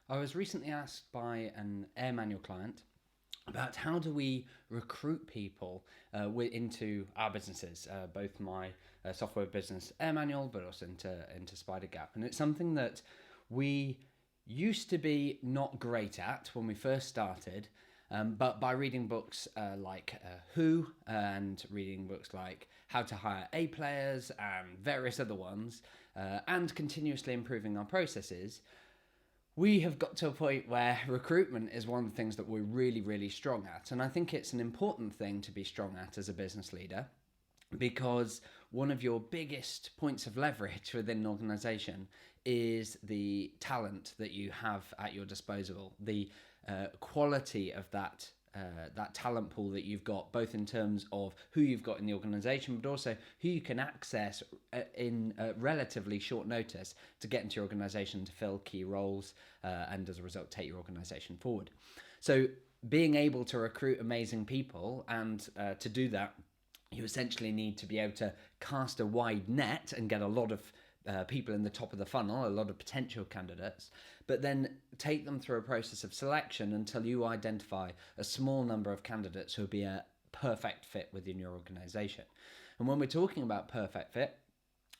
I was recently asked by an air manual client about how do we recruit people into our businesses, both my software business Air Manual, but also into Spider Gap. And it's something that we used to be not great at when we first started, but by reading books like Who and reading books like How to Hire A Players and various other ones, and continuously improving our processes, we have got to a point where recruitment is one of the things that we're really, really strong at. And I think it's an important thing to be strong at as a business leader, because one of your biggest points of leverage within an organization is the talent that you have at your disposal, the quality of that talent pool that you've got, both in terms of who you've got in the organization, but also who you can access in relatively short notice to get into your organization to fill key roles, and as a result take your organization forward. So being able to recruit amazing people, and to do that, you essentially need to be able to cast a wide net and get a lot of people in the top of the funnel, a lot of potential candidates, but then take them through a process of selection until you identify a small number of candidates who will be a perfect fit within your organization. And when we're talking about perfect fit,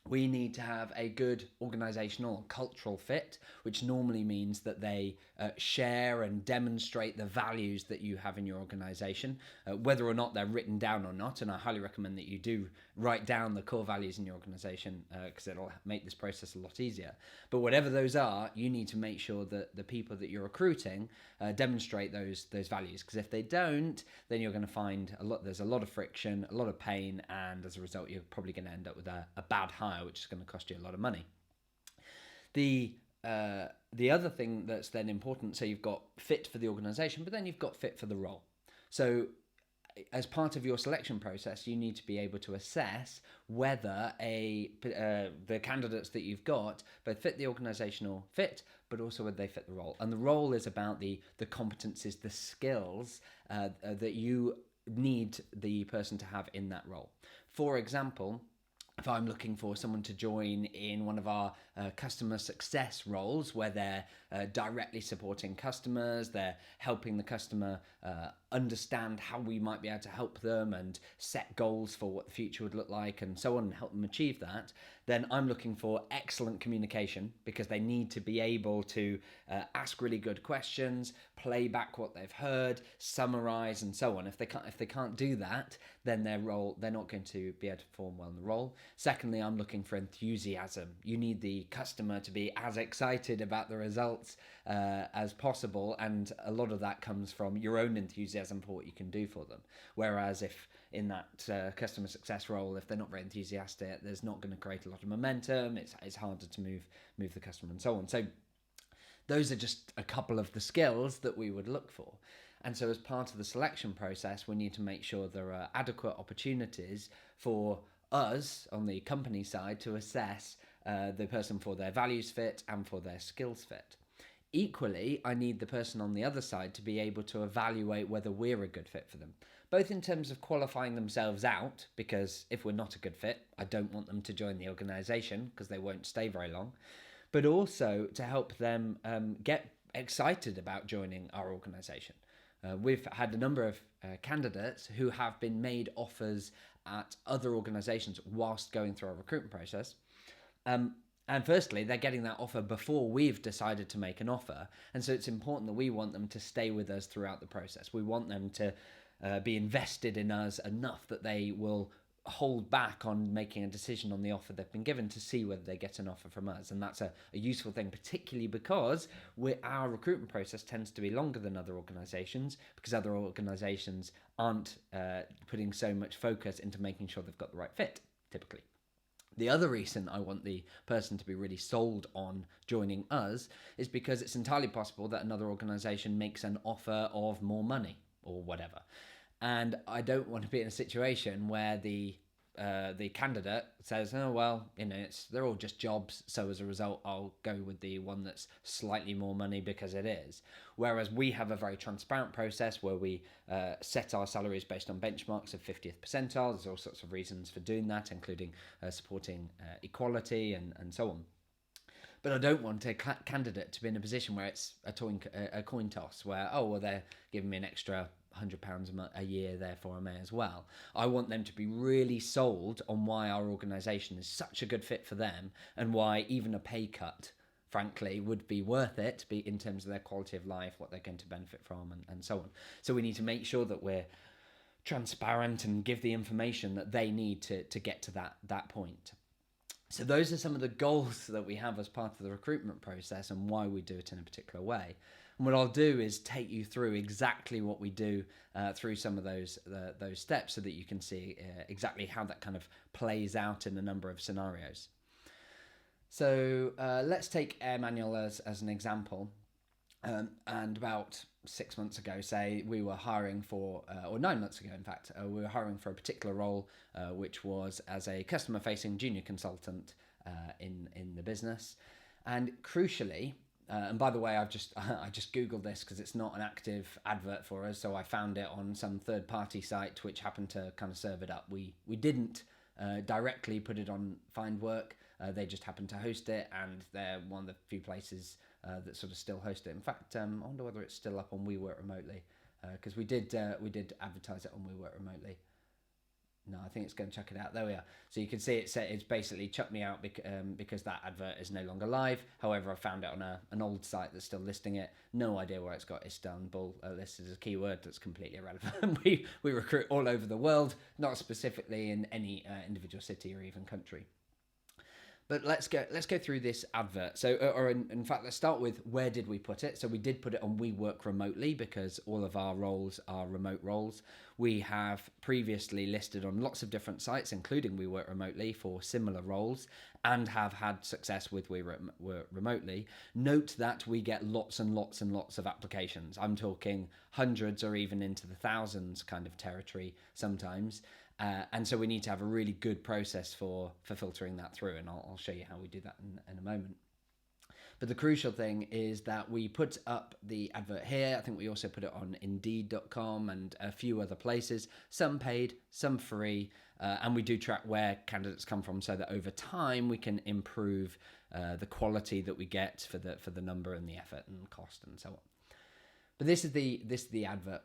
we need to have a good organizational cultural fit, which normally means that they share and demonstrate the values that you have in your organization, whether or not they're written down or not. And I highly recommend that you do write down the core values in your organization, because it'll make this process a lot easier. But whatever those are, you need to make sure that the people that you're recruiting demonstrate those values, because if they don't, then you're going to find there's a lot of friction, a lot of pain, and as a result you're probably going to end up with a bad hire, which is going to cost you a lot of money. The other thing that's then important, so you've got fit for the organization, but then you've got fit for the role. So as part of your selection process, you need to be able to assess whether the candidates that you've got both fit the organizational fit, but also whether they fit the role. And the role is about the competencies, the skills that you need the person to have in that role. For example, if I'm looking for someone to join in one of our customer success roles, where they're directly supporting customers, they're helping the customer understand how we might be able to help them and set goals for what the future would look like and so on, and help them achieve that, then I'm looking for excellent communication, because they need to be able to ask really good questions, play back what they've heard, summarize, and so on. If they can't do that, then they're not going to be able to perform well in the role. Secondly, I'm looking for enthusiasm. You need the customer to be as excited about the results as possible, and a lot of that comes from your own enthusiasm for what you can do for them. Whereas if in that customer success role, if they're not very enthusiastic, there's not going to create a lot of momentum. It's harder to move the customer and so on. So those are just a couple of the skills that we would look for. And so as part of the selection process, we need to make sure there are adequate opportunities for us on the company side to assess the person for their values fit and for their skills fit. Equally, I need the person on the other side to be able to evaluate whether we're a good fit for them, both in terms of qualifying themselves out, because if we're not a good fit, I don't want them to join the organisation because they won't stay very long, but also to help them get excited about joining our organisation. We've had a number of candidates who have been made offers at other organisations whilst going through our recruitment process. And firstly, they're getting that offer before we've decided to make an offer. And so it's important that we want them to stay with us throughout the process. We want them to be invested in us enough that they will hold back on making a decision on the offer they've been given to see whether they get an offer from us. And that's a useful thing, particularly because our recruitment process tends to be longer than other organisations, because other organisations aren't putting so much focus into making sure they've got the right fit, typically. The other reason I want the person to be really sold on joining us is because it's entirely possible that another organisation makes an offer of more money or whatever. And I don't want to be in a situation where the candidate says, oh, well, they're all just jobs, so as a result, I'll go with the one that's slightly more money because it is. Whereas we have a very transparent process where we set our salaries based on benchmarks of 50th percentile. There's all sorts of reasons for doing that, including supporting equality and so on. But I don't want a candidate to be in a position where it's a coin toss, where, oh, well, they're giving me an extra £100 a year, therefore I may as well. I want them to be really sold on why our organisation is such a good fit for them, and why even a pay cut, frankly, would be worth it in terms of their quality of life, what they're going to benefit from, and so on. So we need to make sure that we're transparent and give the information that they need to get to that point. So those are some of the goals that we have as part of the recruitment process and why we do it in a particular way. And what I'll do is take you through exactly what we do through some of those steps, so that you can see exactly how that kind of plays out in a number of scenarios. So let's take Air Manual as an example. And about 6 months ago, say, we were hiring for, or 9 months ago, in fact, we were hiring for a particular role, which was as a customer-facing junior consultant in the business. And crucially, and by the way, I just Googled this because it's not an active advert for us, so I found it on some third-party site which happened to kind of serve it up. We didn't directly put it on Find Work. They just happened to host it, and they're one of the few places that sort of still host it. In fact, I wonder whether it's still up on We Work Remotely, because we did advertise it on We Work Remotely. No, I think it's going to check it out. There we are. So you can see it's basically chucked me out because that advert is no longer live. However, I found it on an old site that's still listing it. No idea where it's got Istanbul listed as a keyword. That's completely irrelevant. we recruit all over the world, not specifically in any individual city or even country. But let's go through this advert. So, in fact, let's start with, where did we put it? So we did put it on We Work Remotely, because all of our roles are remote roles. We have previously listed on lots of different sites, including We Work Remotely, for similar roles, and have had success with We Work Remotely. Note that we get lots and lots and lots of applications. I'm talking hundreds or even into the thousands kind of territory sometimes. And so we need to have a really good process for filtering that through, and I'll show you how we do that in a moment. But the crucial thing is that we put up the advert here. I think we also put it on Indeed.com and a few other places, some paid, some free, and we do track where candidates come from, so that over time we can improve the quality that we get for the number and the effort and cost and so on. But this is the advert.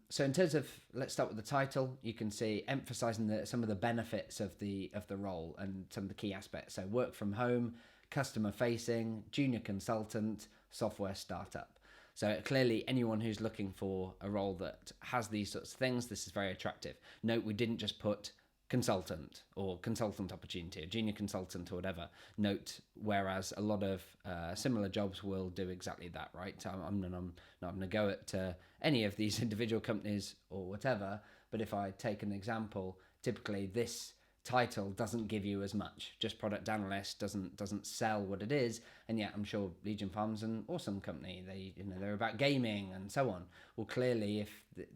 So in terms of, let's start with the title. You can see emphasizing some of the benefits of the role and some of the key aspects. So work from home, customer facing, junior consultant, software startup. So clearly anyone who's looking for a role that has these sorts of things, this is very attractive. Note, we didn't just put consultant or consultant opportunity, a junior consultant or whatever. Note, whereas a lot of similar jobs will do exactly that, right? So I'm not going to go at any of these individual companies or whatever, but if I take an example, typically this title doesn't give you as much. Just product analyst doesn't sell what it is, and yet I'm sure Legion Farm's an awesome company. They're about gaming and so on. Well, clearly, if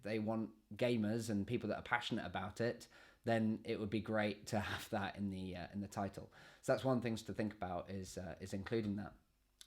they want gamers and people that are passionate about it, then it would be great to have that in the title. So that's one of the things to think about, is including that.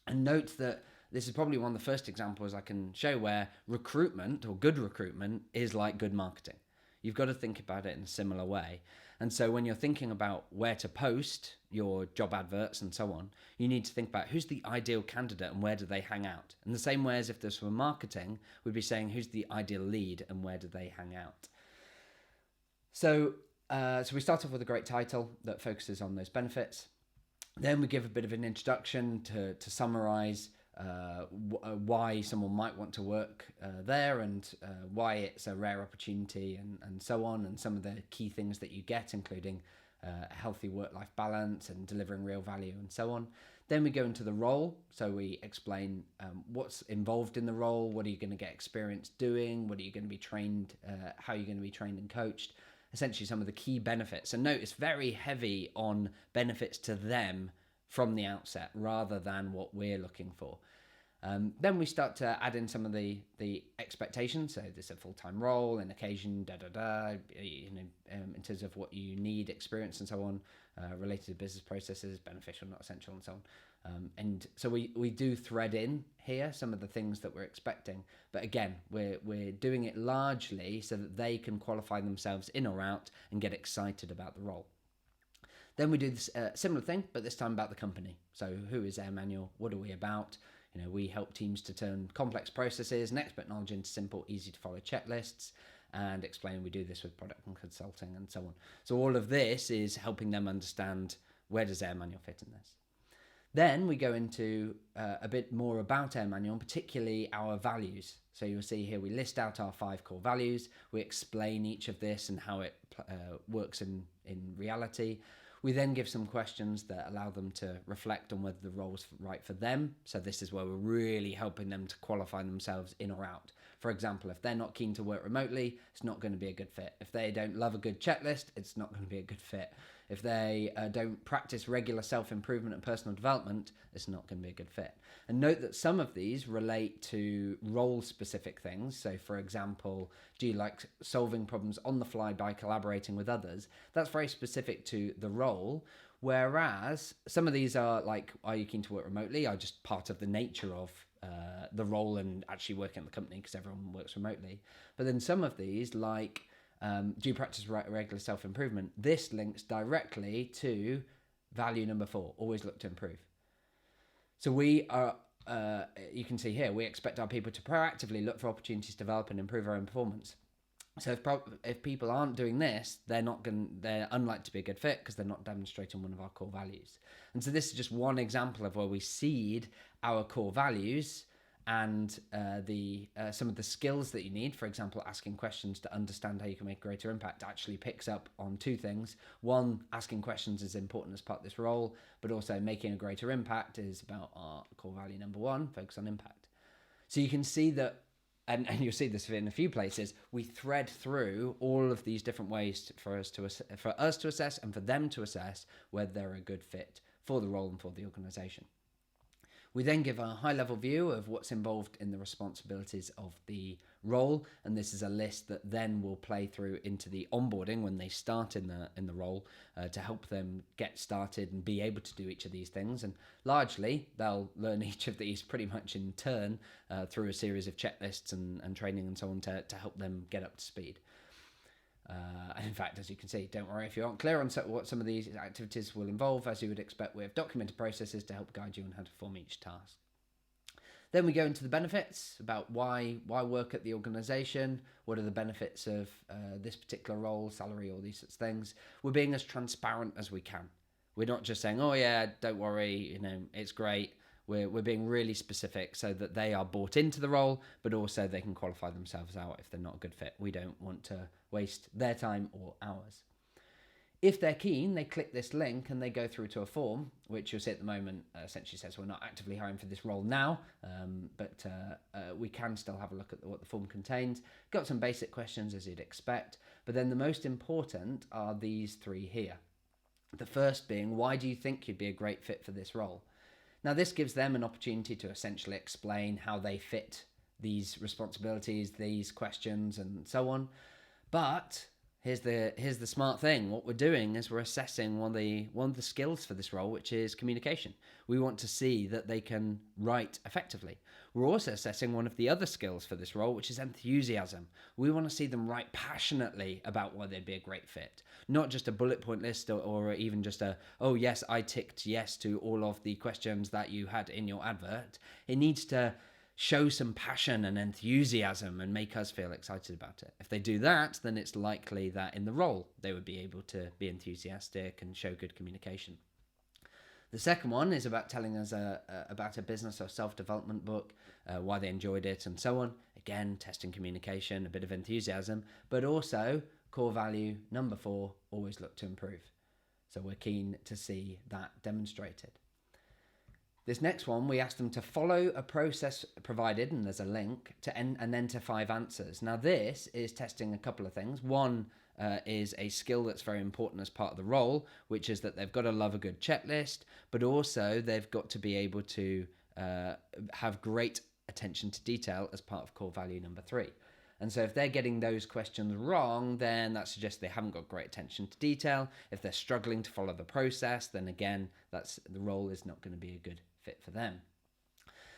And note that this is probably one of the first examples I can show where recruitment, or good recruitment, is like good marketing. You've got to think about it in a similar way. And so when you're thinking about where to post your job adverts and so on, you need to think about who's the ideal candidate and where do they hang out. In the same way as if this were marketing, we'd be saying who's the ideal lead and where do they hang out. So we start off with a great title that focuses on those benefits. Then we give a bit of an introduction to summarize why someone might want to work there, and why it's a rare opportunity, and so on, and some of the key things that you get, including a healthy work-life balance and delivering real value and so on. Then we go into the role. So we explain what's involved in the role, what are you going to get experience doing, what are you going to be trained, how are you going to be trained and coached, essentially some of the key benefits. And note, it's very heavy on benefits to them from the outset rather than what we're looking for. Then we start to add in some of the expectations. So this is a full-time role, an occasion, in terms of what you need, experience and so on, related to business processes, beneficial, not essential, and so on. And so we do thread in here some of the things that we're expecting. But again, we're doing it largely so that they can qualify themselves in or out and get excited about the role. Then we do this similar thing, but this time about the company. So who is Airmanual? What are we about? We help teams to turn complex processes and expert knowledge into simple, easy to follow checklists, and explain we do this with product and consulting and so on. So all of this is helping them understand, where does Airmanual fit in this? Then we go into a bit more about Airmanual, particularly our values. So you'll see here we list out our 5 core values. We explain each of this and how it works in reality. We then give some questions that allow them to reflect on whether the role's right for them. So this is where we're really helping them to qualify themselves in or out. For example, if they're not keen to work remotely, it's not going to be a good fit. If they don't love a good checklist, it's not going to be a good fit. If they don't practice regular self-improvement and personal development, it's not going to be a good fit. And note that some of these relate to role-specific things. So, for example, do you like solving problems on the fly by collaborating with others? That's very specific to the role. Whereas some of these are like, are you keen to work remotely? Are just part of the nature of the role and actually working at the company, because everyone works remotely. But then some of these, like, do you practice regular self-improvement? This links directly to value number 4, always look to improve. So we are, you can see here, we expect our people to proactively look for opportunities to develop and improve our own performance. So if people aren't doing this, they're unlikely to be a good fit because they're not demonstrating one of our core values. And so this is just one example of where we seed our core values and some of the skills that you need. For example, asking questions to understand how you can make a greater impact actually picks up on 2 things. One, asking questions is important as part of this role, but also making a greater impact is about our core value number 1, focus on impact. So you can see that, and you'll see this in a few places, we thread through all of these different ways for us to assess and for them to assess whether they're a good fit for the role and for the organization. We then give a high-level view of what's involved in the responsibilities of the role, and this is a list that then will play through into the onboarding when they start in the role to help them get started and be able to do each of these things. And largely, they'll learn each of these pretty much in turn through a series of checklists and training and so on to help them get up to speed. And in fact, as you can see, don't worry if you aren't clear on what some of these activities will involve. As you would expect, we have documented processes to help guide you on how to perform each task. Then we go into the benefits, about why work at the organisation, what are the benefits of this particular role, salary, all these sorts of things. We're being as transparent as we can. We're not just saying, oh yeah, don't worry, it's great. We're being really specific so that they are bought into the role, but also they can qualify themselves out if they're not a good fit. We don't want to waste their time or ours. If they're keen, they click this link and they go through to a form, which you'll see at the moment essentially says we're not actively hiring for this role now, but we can still have a look at what the form contains. Got some basic questions as you'd expect, but then the most important are these 3 here. The first being, why do you think you'd be a great fit for this role? Now, this gives them an opportunity to essentially explain how they fit these responsibilities, these questions, and so on. But here's the smart thing. What we're doing is we're assessing one of the skills for this role, which is communication. We want to see that they can write effectively. We're also assessing one of the other skills for this role, which is enthusiasm. We want to see them write passionately about why they'd be a great fit. Not just a bullet point list or even just oh yes, I ticked yes to all of the questions that you had in your advert. It needs to show some passion and enthusiasm and make us feel excited about it. If they do that, then it's likely that in the role they would be able to be enthusiastic and show good communication. The second one is about telling us about a business or self-development book, why they enjoyed it and so on. Again, testing communication, a bit of enthusiasm, but also core value number 4, always look to improve. So we're keen to see that demonstrated. This next one, we asked them to follow a process provided, and there's a link, and then to 5 answers. Now this is testing a couple of things. One is a skill that's very important as part of the role, which is that they've got to love a good checklist, but also they've got to be able to have great attention to detail as part of core value number 3. And so if they're getting those questions wrong, then that suggests they haven't got great attention to detail. If they're struggling to follow the process, then again, the role is not going to be a good fit for them.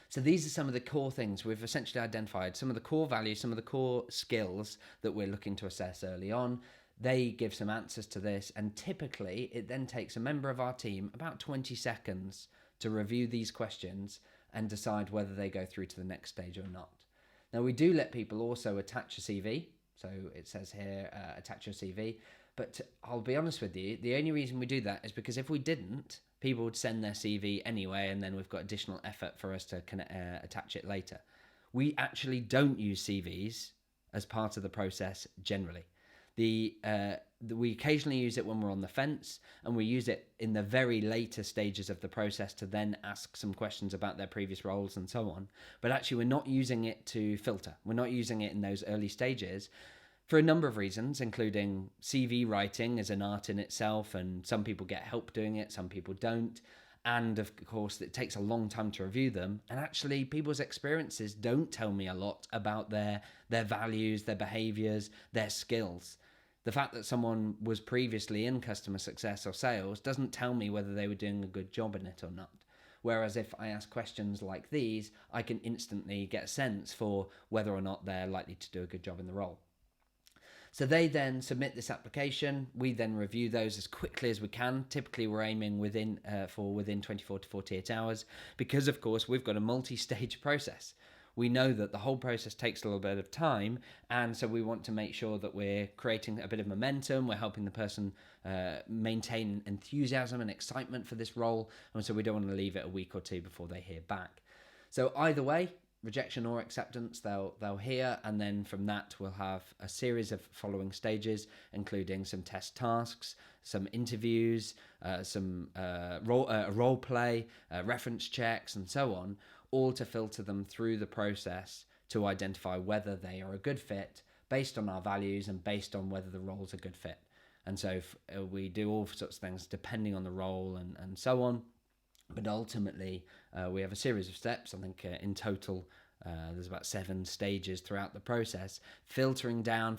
So these are some of the core things. We've essentially identified some of the core values, some of the core skills that we're looking to assess early on. They give some answers to this, and typically it then takes a member of our team about 20 seconds to review these questions and decide whether they go through to the next stage or not. Now, we do let people also attach a CV. So it says here, attach your CV. But I'll be honest with you, the only reason we do that is because if we didn't, people would send their CV anyway, and then we've got additional effort for us to attach it later. We actually don't use CVs as part of the process generally. We occasionally use it when we're on the fence, and we use it in the very later stages of the process to then ask some questions about their previous roles and so on. But actually, we're not using it to filter. We're not using it in those early stages for a number of reasons, including CV writing is an art in itself, and some people get help doing it, some people don't. And of course, it takes a long time to review them. And actually, people's experiences don't tell me a lot about their values, their behaviors, their skills. The fact that someone was previously in customer success or sales doesn't tell me whether they were doing a good job in it or not. Whereas if I ask questions like these, I can instantly get a sense for whether or not they're likely to do a good job in the role. So they then submit this application. We then review those as quickly as we can. Typically, we're aiming within 24 to 48 hours because, of course, we've got a multi-stage process. We know that the whole process takes a little bit of time, and so we want to make sure that we're creating a bit of momentum. We're helping the person maintain enthusiasm and excitement for this role, and so we don't want to leave it a week or two before they hear back. So either way, rejection or acceptance, they'll hear, and then from that we'll have a series of following stages, including some test tasks, some interviews, some role play, reference checks, and so on, all to filter them through the process to identify whether they are a good fit based on our values and based on whether the role's a good fit. And so we do all sorts of things depending on the role and so on. But ultimately, we have a series of steps. I think in total, there's about 7 stages throughout the process, filtering down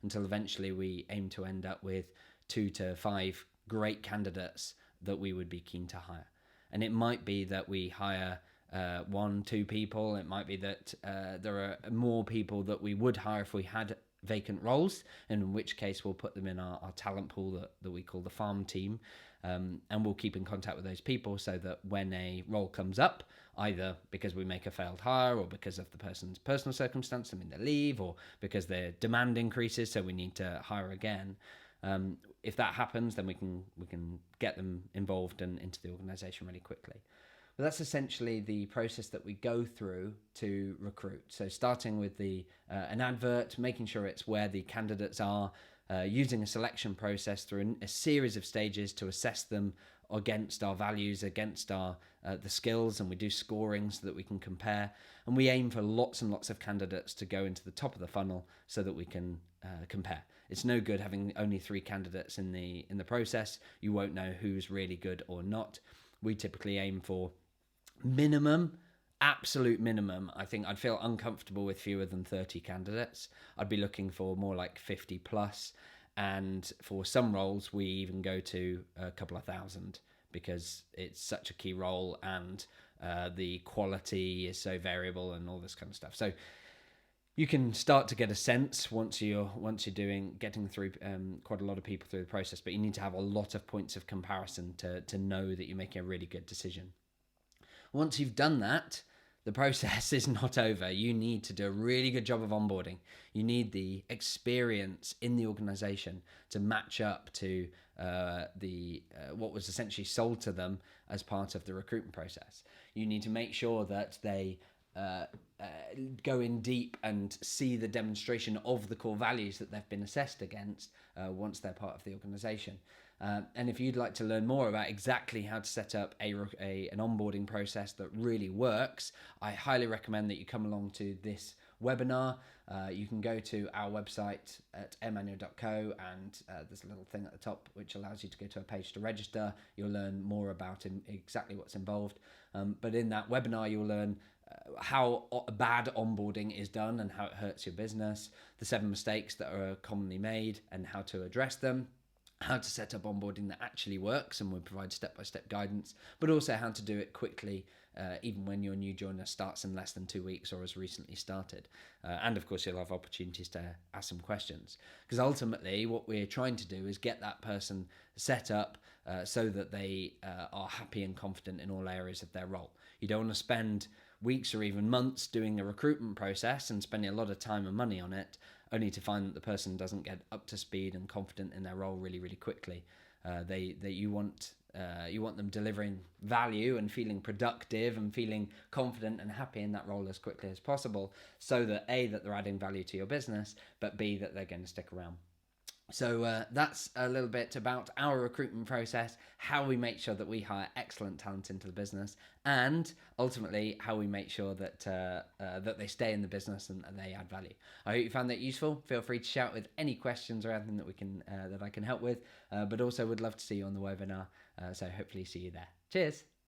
until eventually we aim to end up with 2 to 5 great candidates that we would be keen to hire. And it might be that we hire 1-2 people. It might be that there are more people that we would hire if we had vacant roles, and in which case we'll put them in our talent pool that we call the farm team. And we'll keep in contact with those people so that when a role comes up, either because we make a failed hire or because of the person's personal circumstance, they leave, or because their demand increases, so we need to hire again. If that happens, then we can get them involved and into the organisation really quickly. But that's essentially the process that we go through to recruit. So starting with an advert, making sure it's where the candidates are, using a selection process through a series of stages to assess them against our values, against our the skills, and we do scoring so that we can compare. And we aim for lots and lots of candidates to go into the top of the funnel so that we can compare. It's no good having only 3 candidates in the process. You won't know who's really good or not. We typically aim for absolute minimum. I think I'd feel uncomfortable with fewer than 30 candidates. I'd be looking for more like 50 plus. And for some roles, we even go to a couple of thousand because it's such a key role, and the quality is so variable and all this kind of stuff. So you can start to get a sense once you're getting through quite a lot of people through the process, but you need to have a lot of points of comparison to know that you're making a really good decision. Once you've done that, the process is not over. You need to do a really good job of onboarding. You need the experience in the organization to match up to what was essentially sold to them as part of the recruitment process. You need to make sure that they go in deep and see the demonstration of the core values that they've been assessed against once they're part of the organization. And if you'd like to learn more about exactly how to set up an onboarding process that really works, I highly recommend that you come along to this webinar. You can go to our website at emmanuel.co, and there's a little thing at the top which allows you to go to a page to register. You'll learn more about exactly what's involved. But in that webinar, you'll learn how bad onboarding is done and how it hurts your business, the 7 mistakes that are commonly made and how to address them. how to set up onboarding that actually works, and we provide step-by-step guidance, but also how to do it quickly, even when your new joiner starts in less than 2 weeks or has recently started. And of course, you'll have opportunities to ask some questions, because ultimately what we're trying to do is get that person set up so that they are happy and confident in all areas of their role. You don't want to spend weeks or even months doing a recruitment process and spending a lot of time and money on it, only to find that the person doesn't get up to speed and confident in their role really, really quickly. You want them delivering value and feeling productive and feeling confident and happy in that role as quickly as possible, so that A, that they're adding value to your business, but B, that they're going to stick around. So that's a little bit about our recruitment process, how we make sure that we hire excellent talent into the business, and ultimately how we make sure that that they stay in the business and they add value. I hope you found that useful. Feel free to shout with any questions or anything that we can that I can help with, but also would love to see you on the webinar. So hopefully see you there. Cheers.